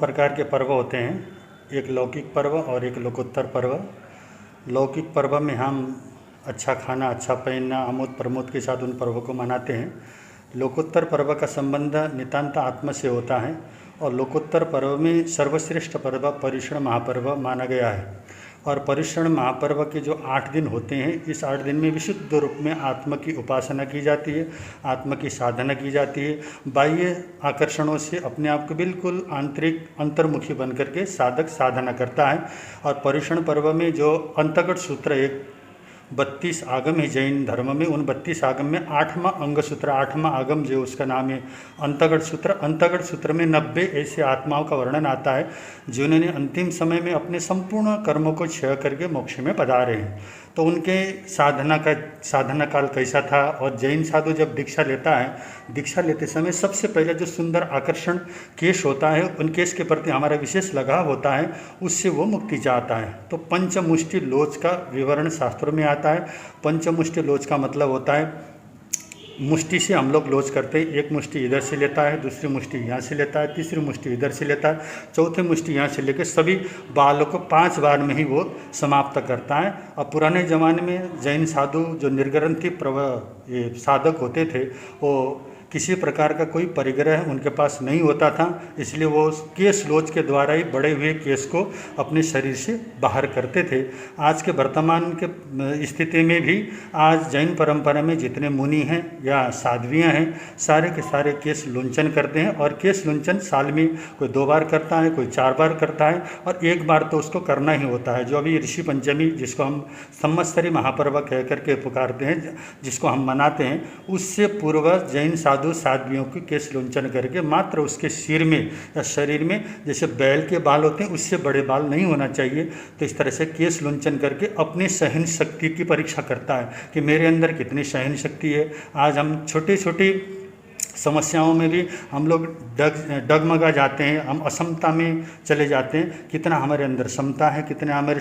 प्रकार के पर्व होते हैं, एक लौकिक पर्व और एक लोकोत्तर पर्व। लौकिक पर्व में हम अच्छा खाना, अच्छा पहनना, आमोद प्रमोद के साथ उन पर्वों को मनाते हैं। लोकोत्तर पर्व का संबंध नितांत आत्म से होता है और लोकोत्तर पर्व में सर्वश्रेष्ठ पर्व पर्युषण महापर्व माना गया है। और पर्युषण महापर्व के जो 8 दिन होते हैं, इस 8 दिन में विशुद्ध रूप में आत्म की उपासना की जाती है, आत्म की साधना की जाती है। बाह्य आकर्षणों से अपने आप को बिल्कुल आंतरिक अंतर्मुखी बन करके साधक साधना करता है। और पर्युषण पर्व में जो अंतर्गत सूत्र एक 32 आगम है जैन धर्म में, उन 32 आगम में 8वां अंग सूत्र, 8वां आगम जो उसका नाम है अंतर्गत सूत्र। अंतर्गत सूत्र में 90 ऐसे आत्माओं का वर्णन आता है जिन्होंने अंतिम समय में अपने संपूर्ण कर्मों को क्षय करके मोक्ष में पधारे हैं। तो उनके साधना काल कैसा था। और जैन साधु जब दीक्षा लेता है, दीक्षा लेते समय सबसे पहले जो सुंदर आकर्षण केश होता है, उन केश के प्रति हमारा विशेष लगाव होता है, उससे वो मुक्ति चाहता है। तो पंचमुष्टि लोच का विवरण शास्त्रों में आता है। पंचमुष्टि लोच का मतलब होता है, मुष्टि से हम लोग लोच करते हैं। एक मुष्टि इधर से लेता है, दूसरी मुष्टि यहाँ से लेता है, तीसरी मुष्टि इधर से लेता है, चौथी मुष्टि यहाँ से लेकर सभी बालों को 5 बार में ही वो समाप्त करता है। और पुराने ज़माने में जैन साधु जो निर्ग्रंथि ये साधक होते थे, वो किसी प्रकार का कोई परिग्रह उनके पास नहीं होता था, इसलिए वो केश लोच के द्वारा ही बड़े हुए केश को अपने शरीर से बाहर करते थे। आज के वर्तमान के स्थिति में भी आज जैन परंपरा में जितने मुनि हैं या साध्वियाँ हैं, सारे के सारे केश लुंचन करते हैं। और केश लुंचन साल में कोई 2 बार करता है, कोई 4 बार करता है, और 1 बार तो उसको करना ही होता है। जो अभी ऋषि पंचमी, जिसको हम संवत्सरी महापर्व कह करके पुकारते हैं, जिसको हम मनाते हैं, उससे पूर्व जैन साध्वियों की केश लुंचन करके मात्र उसके सिर में या शरीर में जैसे बैल के बाल होते हैं उससे बड़े बाल नहीं होना चाहिए। तो इस तरह से केश लुंचन करके अपनी सहन शक्ति की परीक्षा करता है कि मेरे अंदर कितनी सहन शक्ति है। आज हम छोटी छोटी समस्याओं में भी हम लोग डगमगा जाते हैं, हम असमता में चले जाते हैं। कितना हमारे अंदर समता है, कितना हमारे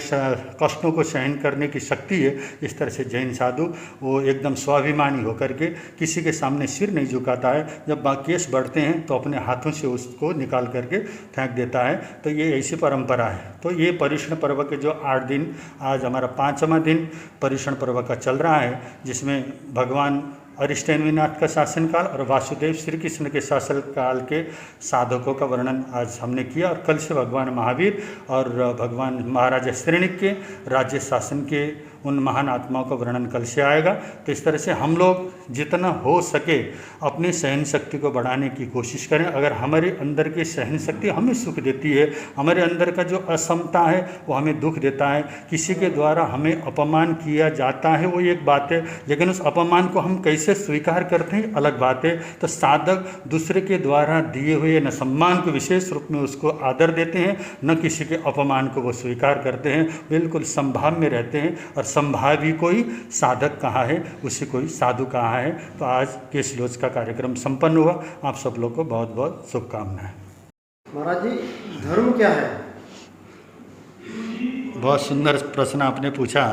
कष्टों को सहन करने की शक्ति है। इस तरह से जैन साधु वो एकदम स्वाभिमानी होकर के किसी के सामने सिर नहीं झुकाता है। जब केस बढ़ते हैं तो अपने हाथों से उसको निकाल करके फेंक देता है। तो ये ऐसी परंपरा है। तो ये पर्युषण पर्व के जो 8 दिन, आज हमारा 5वां दिन पर्युषण पर्व का चल रहा है, जिसमें भगवान अरिष्टनेमिनाथ का शासनकाल और वासुदेव श्री कृष्ण के शासनकाल के साधकों का वर्णन आज हमने किया। और कल से भगवान महावीर और भगवान महाराजा श्रेणिक के राज्य शासन के उन महान आत्माओं का वर्णन कल से आएगा। तो इस तरह से हम लोग जितना हो सके अपनी सहन शक्ति को बढ़ाने की कोशिश करें। अगर हमारे अंदर की सहन शक्ति हमें सुख देती है, हमारे अंदर का जो असमता है वो हमें दुख देता है, किसी के द्वारा हमें अपमान किया जाता है वो एक बात है, लेकिन उस अपमान को हम कैसे स्वीकार करते हैं अलग बात है। तो साधक दूसरे के द्वारा दिए हुए न सम्मान को विशेष रूप में उसको आदर देते हैं, न किसी के अपमान को वो स्वीकार करते हैं, बिल्कुल संभाव में रहते हैं। और संभावी कोई साधक कहाँ है, उसी कोई साधु कहाँ है। तो आज केश लोच का कार्यक्रम संपन्न हुआ। आप सब लोग को बहुत बहुत शुभकामनाएं। महाराज जी, धर्म क्या है? बहुत सुंदर प्रश्न आपने पूछा।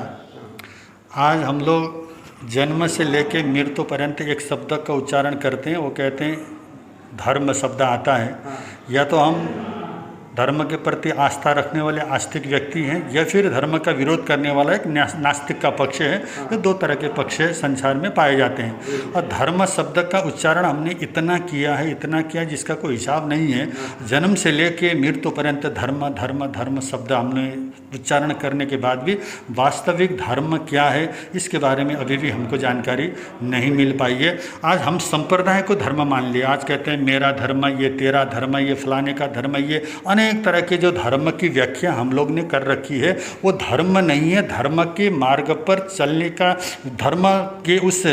आज हम लोग जन्म से लेकर मृत्यु पर्यंत एक शब्द का उच्चारण करते हैं, वो कहते हैं धर्म शब्द आता है। या तो हम धर्म के प्रति आस्था रखने वाले आस्तिक व्यक्ति हैं, या फिर धर्म का विरोध करने वाला एक नास्तिक का पक्ष है। ये 2 तरह के पक्ष संसार में पाए जाते हैं। और धर्म शब्द का उच्चारण हमने इतना किया है जिसका कोई हिसाब नहीं है। जन्म से लेके मृत्यु पर्यंत धर्म धर्म धर्म शब्द हमने उच्चारण करने के बाद भी वास्तविक धर्म क्या है इसके बारे में अभी भी हमको जानकारी नहीं मिल पाई है। आज हम संप्रदाय को धर्म मान लिया। आज कहते हैं मेरा धर्म, ये तेरा धर्म, ये फलाने का धर्म, ये अनेक तरह के जो धर्म की व्याख्या हम लोग ने कर रखी है वो धर्म नहीं है। धर्म के मार्ग पर चलने का, धर्म के उस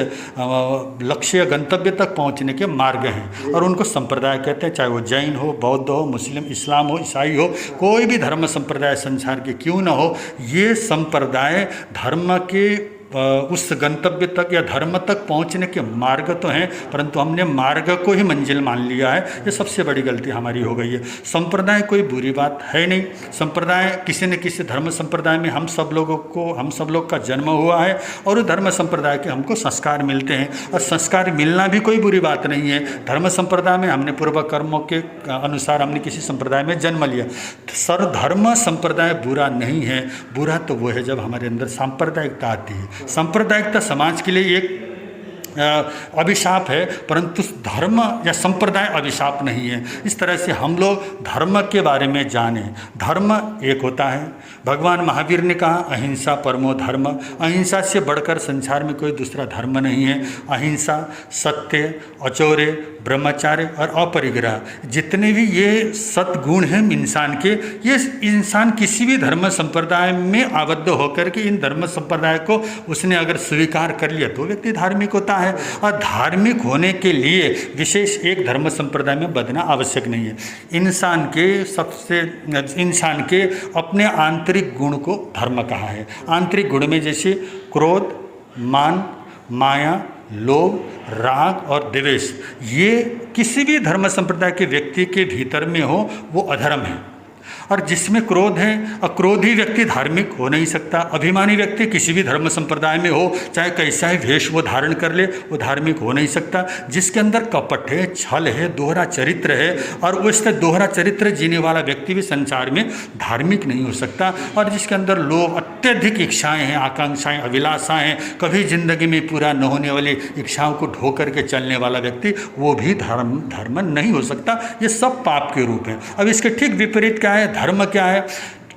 लक्ष्य गंतव्य तक पहुंचने के मार्ग हैं, और उनको संप्रदाय कहते हैं। चाहे वो जैन हो, बौद्ध हो, मुस्लिम, इस्लाम हो, ईसाई हो, कोई भी धर्म संप्रदाय संसार के क्यों न हो, ये संप्रदाय धर्म के उस गंतव्य तक या धर्म तक पहुंचने के मार्ग तो हैं, परंतु हमने मार्ग को ही मंजिल मान लिया है। ये सबसे बड़ी गलती हमारी हो गई है। संप्रदाय कोई बुरी बात है नहीं। संप्रदाय किसी न किसी धर्म संप्रदाय में हम सब लोग का जन्म हुआ है और उस धर्म संप्रदाय के हमको संस्कार मिलते हैं, और संस्कार मिलना भी कोई बुरी बात नहीं है। धर्म संप्रदाय में हमने पूर्व कर्मों के अनुसार हमने किसी संप्रदाय में जन्म लिया। सर्वधर्म संप्रदाय बुरा नहीं है। बुरा तो वो है जब हमारे अंदर सांप्रदायिकता आती है। सांप्रदायिकता समाज के लिए एक अभिशाप है, परंतु धर्म या संप्रदाय अभिशाप नहीं है। इस तरह से हम लोग धर्म के बारे में जाने। धर्म एक होता है। भगवान महावीर ने कहा अहिंसा परमो धर्म। अहिंसा से बढ़कर संसार में कोई दूसरा धर्म नहीं है। अहिंसा, सत्य, अचौर्य, ब्रह्मचार्य और अपरिग्रह, जितने भी ये सद्गुण हैं इंसान के, ये इंसान किसी भी धर्म संप्रदाय में आबद्ध होकर के इन धर्म संप्रदाय को उसने अगर स्वीकार कर लिया तो व्यक्ति धार्मिक होता है। और धार्मिक होने के लिए विशेष एक धर्म संप्रदाय में बदना आवश्यक नहीं है। इंसान के अपने आंतरिक गुण को धर्म कहा है। आंतरिक गुण में जैसे क्रोध, मान, माया, लोभ, राग और द्वेष, ये किसी भी धर्म संप्रदाय के व्यक्ति के भीतर में हो वो अधर्म है। और जिसमें क्रोध है, अक्रोधी व्यक्ति धार्मिक हो नहीं सकता। अभिमानी व्यक्ति किसी भी धर्म संप्रदाय में हो, चाहे कैसा ही वेश वो धारण कर ले, वो धार्मिक हो नहीं सकता। जिसके अंदर कपट है, छल है, दोहरा चरित्र है, और उससे दोहरा चरित्र जीने वाला व्यक्ति भी संसार में धार्मिक नहीं हो सकता। और जिसके अंदर लोभ, अत्यधिक इच्छाएं हैं, आकांक्षाएं, अभिलाषाएं, कभी जिंदगी में पूरा न होने वाली इच्छाओं को ढो करके चलने वाला व्यक्ति, वो भी धर्म नहीं हो सकता। ये सब पाप के रूप हैं। अब इसके ठीक विपरीत क्या है? धर्म क्या है?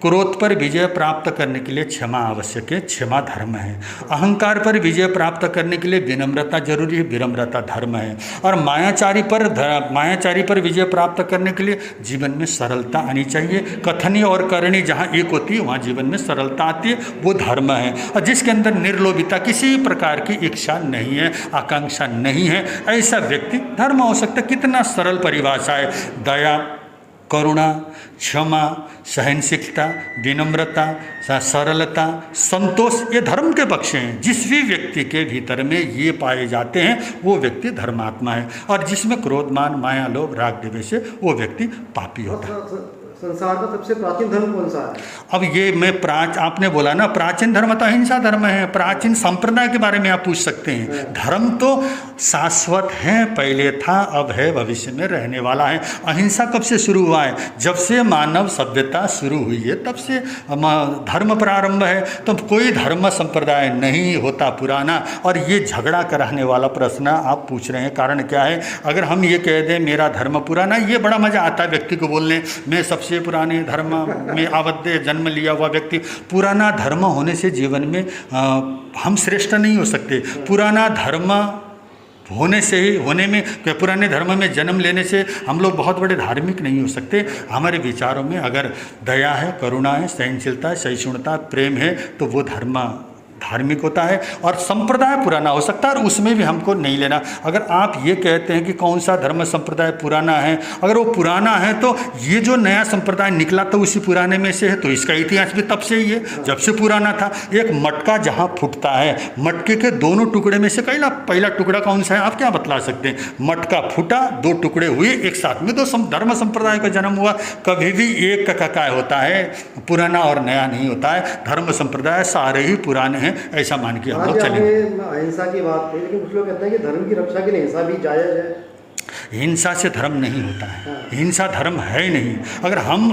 क्रोध पर विजय प्राप्त करने के लिए क्षमा आवश्यक है, क्षमा धर्म है। अहंकार पर विजय प्राप्त करने के लिए विनम्रता जरूरी है, विनम्रता धर्म है। और मायाचारी पर विजय प्राप्त करने के लिए जीवन में सरलता आनी चाहिए। कथनी और करनी जहाँ एक होती है वहाँ जीवन में सरलता आती है, वो धर्म है। और जिसके अंदर निर्लोभिता, किसी प्रकार की इच्छा नहीं है, आकांक्षा नहीं है, ऐसा व्यक्ति धर्म हो सकता है। कितना सरल परिभाषा है। दया, करुणा, क्षमा, सहनशीलता, विनम्रता, सरलता, संतोष, ये धर्म के पक्ष हैं। जिस भी व्यक्ति के भीतर में ये पाए जाते हैं वो व्यक्ति धर्मात्मा है। और जिसमें क्रोध, मान, माया, लोभ, राग, द्वेष है वो व्यक्ति पापी होता है। संसार का सबसे प्राचीन धर्म कौन सा है? अब ये आपने बोला ना, प्राचीन धर्म तो अहिंसा धर्म है। प्राचीन संप्रदाय के बारे में आप पूछ सकते हैं। धर्म तो शाश्वत है, पहले था, अब है, भविष्य में रहने वाला है। अहिंसा कब से शुरू हुआ है? जब से मानव सभ्यता शुरू हुई है तब से धर्म प्रारंभ है। तो कोई धर्म संप्रदाय नहीं होता पुराना। और ये झगड़ा कराने वाला प्रश्न आप पूछ रहे हैं, कारण क्या है? अगर हम ये कह दें मेरा धर्म पुराना, ये बड़ा मजा आता है व्यक्ति को बोलने, मैं सबसे पुराने धर्म में आबद्ध जन्म लिया हुआ व्यक्ति। पुराना धर्म होने से जीवन में हम श्रेष्ठ नहीं हो सकते। पुराना धर्म होने में, पुराने धर्म में जन्म लेने से हम लोग बहुत बड़े धार्मिक नहीं हो सकते। हमारे विचारों में अगर दया है, करुणा है, सहनशीलता, सहिष्णुता, प्रेम है तो वो धार्मिक होता है। और संप्रदाय पुराना हो सकता है और उसमें भी हमको नहीं लेना। अगर आप ये कहते हैं कि कौन सा धर्म संप्रदाय पुराना है, अगर वो पुराना है तो ये जो नया संप्रदाय निकला तो उसी पुराने में से है, तो इसका इतिहास भी तब से ही है, जब से पुराना था। एक मटका जहाँ फूटता है, मटके के दोनों टुकड़े में से पहला टुकड़ा कौन सा है? आप क्या बतला सकते हैं? मटका फूटा, दो टुकड़े हुए, एक साथ में दो धर्म संप्रदाय का जन्म हुआ। कभी भी एक का काय होता है, पुराना और नया नहीं होता है। धर्म संप्रदाय सारे ही पुराने हैं, ऐसा मान के हम लोग चलेंगे। अहिंसा की बात है, लेकिन कुछ लोग कहते हैं कि धर्म की रक्षा के लिए हिंसा भी जायज है। हिंसा से धर्म नहीं होता है, हिंसा धर्म है ही नहीं।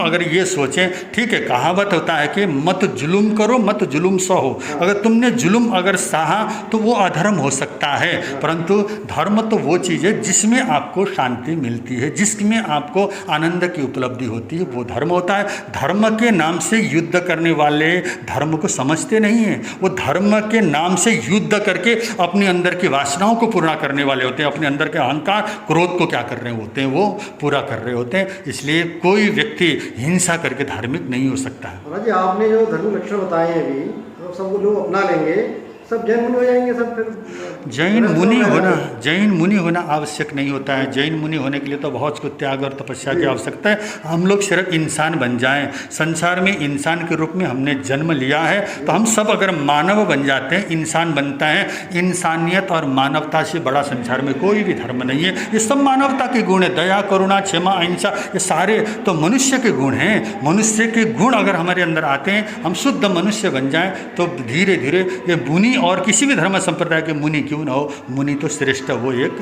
अगर ये सोचें, ठीक है, कहावत होता है कि मत जुल्म करो, मत जुल्म सहो। अगर तुमने जुल्म अगर सहा तो वो अधर्म हो सकता है, परंतु धर्म तो वो चीज़ है जिसमें आपको शांति मिलती है, जिसमें आपको आनंद की उपलब्धि होती है, वो धर्म होता है। धर्म के नाम से युद्ध करने वाले धर्म को समझते नहीं हैं। वो धर्म के नाम से युद्ध करके अपने अंदर की वासनाओं को पूरा करने वाले होते हैं। अपने अंदर के अहंकार, क्रोध को क्या कर रहे होते हैं? वो पूरा कर रहे होते हैं। इसलिए कोई व्यक्ति हिंसा करके धार्मिक नहीं हो सकता है। महाराज जी, आपने जो धर्म लक्षण बताए हैं अभी, तो सब लोग अपना लेंगे, सब जैन मुनि हो जाएंगे सब फिर? जैन मुनि होना आवश्यक नहीं होता है। जैन मुनि होने के लिए तो बहुत कुछ त्याग और तपस्या की आवश्यकता है। हम लोग सिर्फ इंसान बन जाएं। संसार में इंसान के रूप में हमने जन्म लिया है, तो हम सब अगर मानव बन जाते हैं, इंसान बनता है, इंसानियत और मानवता से बड़ा संसार में कोई भी धर्म नहीं है। ये सब मानवता के गुण है, दया, करुणा, क्षमा, अहिंसा, ये सारे तो मनुष्य के गुण हैं। मनुष्य के गुण अगर हमारे अंदर आते हैं, हम शुद्ध मनुष्य बन जाएं, तो धीरे धीरे ये मुनि और किसी भी धर्म संप्रदाय के मुनि क्यों ना हो, मुनि तो श्रेष्ठ वो एक।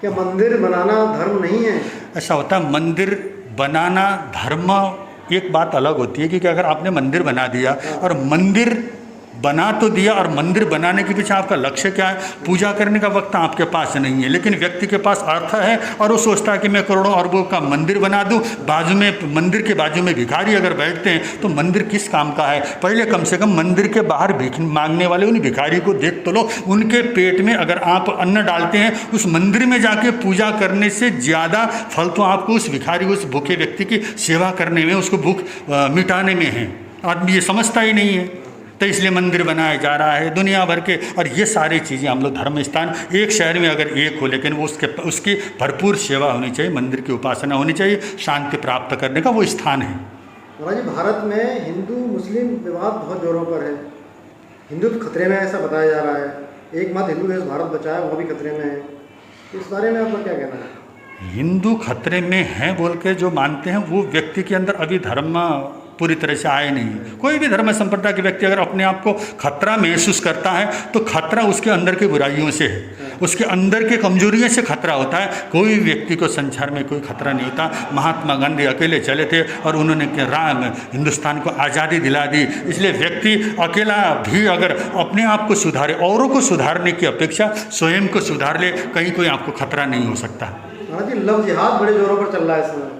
क्या मंदिर बनाना धर्म नहीं है? ऐसा होता है, मंदिर बनाना धर्म एक बात अलग होती है कि अगर आपने मंदिर बना दिया और मंदिर बना तो दिया और मंदिर बनाने के पीछे आपका लक्ष्य क्या है, पूजा करने का वक्त आपके पास नहीं है, लेकिन व्यक्ति के पास अर्थ है और वो सोचता है कि मैं करोड़ों अरबों का मंदिर बना दूं, बाजू में मंदिर के बाजू में भिखारी अगर बैठते हैं तो मंदिर किस काम का है। पहले कम से कम मंदिर के बाहर भीख मांगने वाले उन भिखारी को देख तो लो, उनके पेट में अगर आप अन्न डालते हैं, उस मंदिर में जाके पूजा करने से ज़्यादा फल तो आपको उस भिखारी, उस भूखे व्यक्ति की सेवा करने में, उसको भूख मिटाने में है। आदमी ये समझता ही नहीं है, तो इसलिए मंदिर बनाया जा रहा है दुनिया भर के। और ये सारी चीज़ें हम लोग धर्म स्थान एक शहर में अगर एक हो, लेकिन वो उसकी भरपूर सेवा होनी चाहिए, मंदिर की उपासना होनी चाहिए, शांति प्राप्त करने का वो स्थान है। महाराज जी, भारत में हिंदू मुस्लिम विवाद बहुत जोरों पर है। हिंदू खतरे में ऐसा बताया जा रहा है। एकमात्र हिंदू देश भारत बचा है, वो भी खतरे में है। इस बारे में आपका क्या कहना है? हिंदू खतरे में हैं बोल के जो मानते हैं, वो व्यक्ति के अंदर अभी धर्म पूरी तरह से आए नहीं। कोई भी धर्म संप्रदाय के व्यक्ति अगर अपने आप को खतरा महसूस करता है, तो खतरा उसके अंदर की बुराइयों से है, उसके अंदर के कमजोरियों से खतरा होता है। कोई व्यक्ति को संसार में कोई खतरा नहीं होता। महात्मा गांधी अकेले चले थे और उन्होंने हिंदुस्तान को आज़ादी दिला दी। इसलिए व्यक्ति अकेला भी अगर अपने आप को सुधारे, औरों को सुधारने की अपेक्षा स्वयं को सुधार ले, कहीं कोई आपको खतरा नहीं हो सकता। महाराज जी, लव जिहाद बड़े जोरों पर चल रहा है इस समय।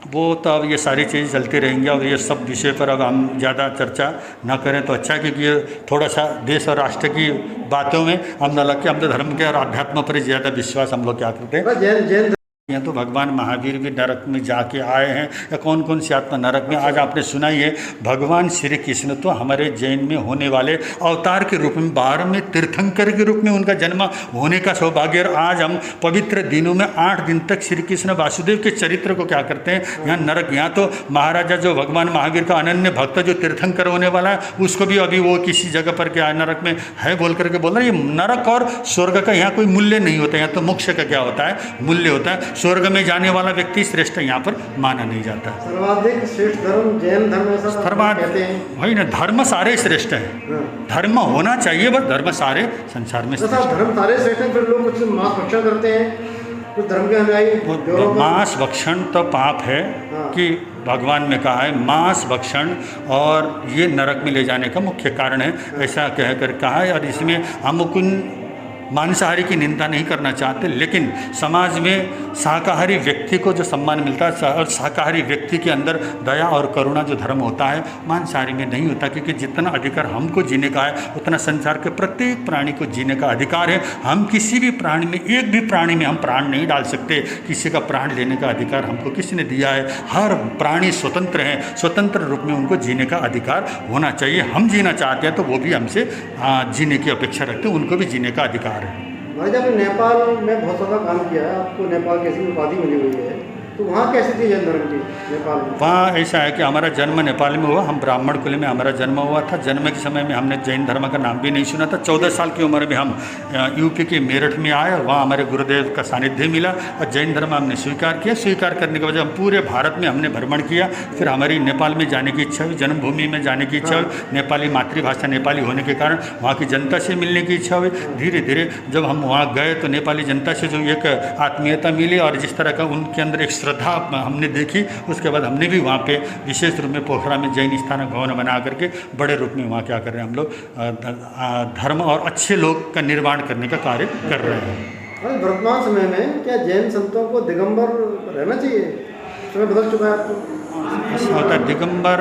वो तो अब ये सारी चीज़ें चलती रहेंगी और ये सब विषय पर अब हम ज़्यादा चर्चा ना करें तो अच्छा, क्योंकि ये थोड़ा सा देश और राष्ट्र की बातों में हम न लग के, हम तो धर्म के और अध्यात्म पर ज़्यादा विश्वास हम लोग क्या करते हैं। जैन यहाँ तो भगवान महावीर भी नरक में जाके आए हैं, या कौन कौन सी आत्मा नरक में। आज आपने सुना ही है, भगवान श्री कृष्ण तो हमारे जैन में होने वाले अवतार के रूप में, 12 में तीर्थंकर के रूप में उनका जन्म होने का सौभाग्य। और आज हम पवित्र दिनों में 8 दिन तक श्री कृष्ण वासुदेव के चरित्र को क्या करते हैं, यहाँ नरक। यहाँ तो महाराजा जो भगवान महावीर का अनन्य भक्त जो तीर्थंकर होने वाला है, उसको भी अभी वो किसी जगह पर क्या नरक में है बोल करके बोल रहा है। ये नरक और स्वर्ग का यहाँ कोई मूल्य नहीं होता। यहाँ तो मोक्ष का क्या होता है, मूल्य होता है। स्वर्ग में जाने वाला व्यक्ति श्रेष्ठ यहाँ पर माना नहीं जाता। सर्वाधिक श्रेष्ठ धर्म जैन धर्म, ऐसा कहते हैं। वही ना, धर्म सारे श्रेष्ठ हैं। धर्म होना चाहिए, बस धर्म सारे संसार में श्रेष्ठ। धर्म सारे श्रेष्ठ हैं, फिर लोग कुछ मांस भक्षण करते हैं, कुछ धर्म के अनुयायी। मांस भक्षण तो पाप है कि भगवान ने कहा है, मांस भक्षण और ये नरक में ले जाने का मुख्य कारण है, ऐसा कह कर कहा है। और इसमें हम मांसाहारी की निंदा नहीं करना चाहते, लेकिन समाज में शाकाहारी व्यक्ति को जो सम्मान मिलता है और शाकाहारी व्यक्ति के अंदर दया और करुणा जो धर्म होता है, मांसाहारी में नहीं होता। क्योंकि जितना अधिकार हमको जीने का है, उतना संसार के प्रत्येक प्राणी को जीने का अधिकार है। हम किसी भी प्राणी में, एक भी प्राणी में हम प्राण नहीं डाल सकते। किसी का प्राण लेने का अधिकार हमको किसी ने दिया है। हर प्राणी स्वतंत्र हैं, स्वतंत्र रूप में उनको जीने का अधिकार होना चाहिए। हम जीना चाहते हैं तो वो भी हमसे जीने की अपेक्षा रखते हैं, उनको भी जीने का अधिकार है। महाराज, आपने नेपाल में बहुत सारा काम किया है, आपको नेपाल की ऐसी उपाधि मिली हुई है, तो वहाँ कैसी थी जैन धर्म की नेपाल में? वहाँ ऐसा है कि हमारा जन्म नेपाल में हुआ, हम ब्राह्मण कुल में हमारा जन्म हुआ था। जन्म के समय में हमने जैन धर्म का नाम भी नहीं सुना था। 14 साल की उम्र में हम यूपी के मेरठ में आए और वहाँ हमारे गुरुदेव का सानिध्य मिला और जैन धर्म हमने स्वीकार किया। स्वीकार करने के बाद हम पूरे भारत में हमने भ्रमण किया। फिर हमारी नेपाल में जाने की इच्छा हुई, जन्मभूमि में जाने की इच्छा हुई। नेपाली मातृभाषा नेपाली होने के कारण वहाँ की जनता से मिलने की इच्छा हुई। धीरे धीरे जब हम वहाँ गए तो नेपाली जनता से जो एक आत्मीयता मिली और जिस तरह का उनके अंदर एक श्रद्धा हमने देखी, उसके बाद हमने भी वहाँ पे विशेष रूप में पोखरा में जैन स्थानक भवन बना करके बड़े रूप में वहाँ क्या कर रहे हैं, हम लोग धर्म और अच्छे लोग का निर्माण करने का कार्य कर रहे हैं। वर्तमान समय में क्या जैन संतों को दिगंबर रहना चाहिए? समय बदल चुका है तो। ऐसा होता है दिगंबर,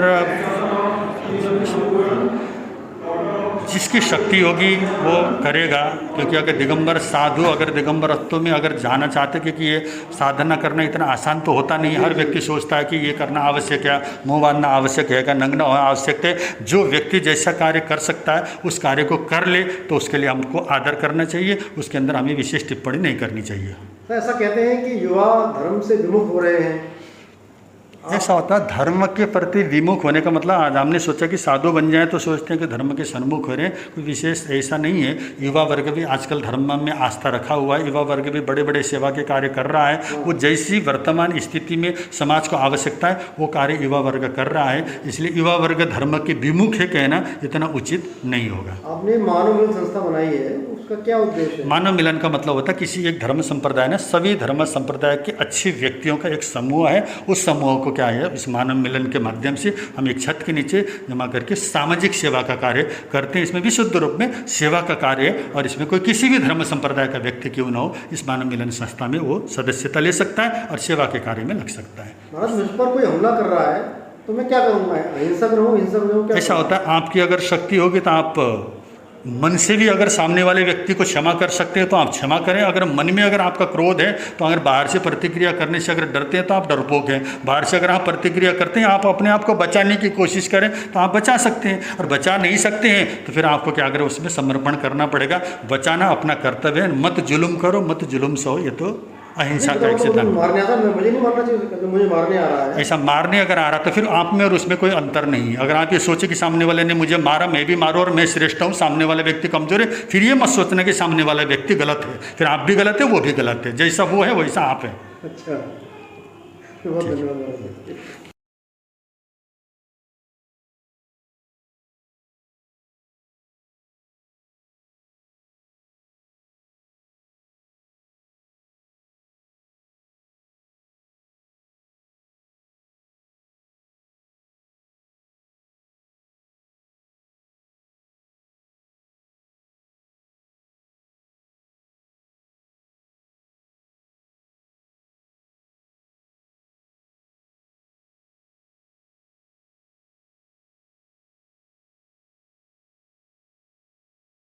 जिसकी शक्ति होगी वो करेगा, क्योंकि अगर दिगंबर साधु अगर दिगंबरत्व में अगर जाना चाहते, क्योंकि ये साधना करना इतना आसान तो होता नहीं है। हर व्यक्ति सोचता है कि ये करना आवश्यक है, मुँह बांधना आवश्यक है, क्या नंगना होना आवश्यक है। जो व्यक्ति जैसा कार्य कर सकता है उस कार्य को कर ले, तो उसके लिए हमको आदर करना चाहिए, उसके अंदर हमें विशेष टिप्पणी नहीं करनी चाहिए। तो ऐसा कहते हैं कि युवा धर्म से विमुख हो रहे हैं। ऐसा होता है, धर्म के प्रति विमुख होने का मतलब आज हमने सोचा कि साधु बन जाए तो सोचते हैं कि धर्म के सन्मुख हो रहे हैं, कोई विशेष ऐसा नहीं है। युवा वर्ग भी आजकल धर्म में आस्था रखा हुआ है, युवा वर्ग भी बड़े बड़े सेवा के कार्य कर रहा है। वो जैसी वर्तमान स्थिति में समाज को आवश्यकता है वो कार्य युवा वर्ग कर रहा है, इसलिए युवा वर्ग धर्म के विमुख है कहना इतना उचित नहीं होगा। आपने मानव मिलन संस्था बनाई है, उसका क्या उद्देश्य है? मानव मिलन का मतलब होता है किसी एक धर्म संप्रदाय ने सभी धर्म संप्रदाय के अच्छे व्यक्तियों का एक समूह है, उस समूह को क्या है इस मानव मिलन के माध्यम से हम एक छत के नीचे जमा करके सामाजिक सेवा का कार्य करते हैं। इसमें विशुद्ध रूप में सेवा का कार्य है और इसमें कोई किसी भी धर्म संप्रदाय का व्यक्ति क्यों न हो, इस मानव मिलन संस्था में वो सदस्यता ले सकता है और सेवा के कार्य में लग सकता है। महाराज मुझ पर कोई हमला कर रहा है तो मैं क्या करूँगा? हिंसक रहूँ, हिंसक रहूँ? ऐसा होता है, आपकी अगर शक्ति होगी तो आप मन से भी अगर सामने वाले व्यक्ति को क्षमा कर सकते हैं तो आप क्षमा करें। अगर मन में अगर आपका क्रोध है तो अगर बाहर से प्रतिक्रिया करने से अगर डरते हैं तो आप डरपोक हैं। बाहर से अगर आप प्रतिक्रिया करते हैं, आप अपने आप को बचाने की कोशिश करें तो आप बचा सकते हैं, और बचा नहीं सकते हैं तो फिर आपको क्या करें उसमें समर्पण करना पड़ेगा। बचाना अपना कर्तव्य है, मत जुल्म करो मत जुल्म सहो, ये तो अहिंसा का एक सिद्धांत। मारने आता है, मुझे नहीं मारना चाहिए, मुझे मारने आ रहा है। ऐसा मारने अगर आ रहा तो फिर आप में और उसमें कोई अंतर नहीं है। अगर आप ये सोचे कि सामने वाले ने मुझे मारा, मैं भी मारो और मैं श्रेष्ठ हूँ, सामने वाला व्यक्ति कमजोर है, फिर ये मत सोचना कि सामने वाला व्यक्ति गलत है, फिर आप भी गलत है वो भी गलत है, जैसा वो है वैसा आप है। अच्छा, बहुत धन्यवाद।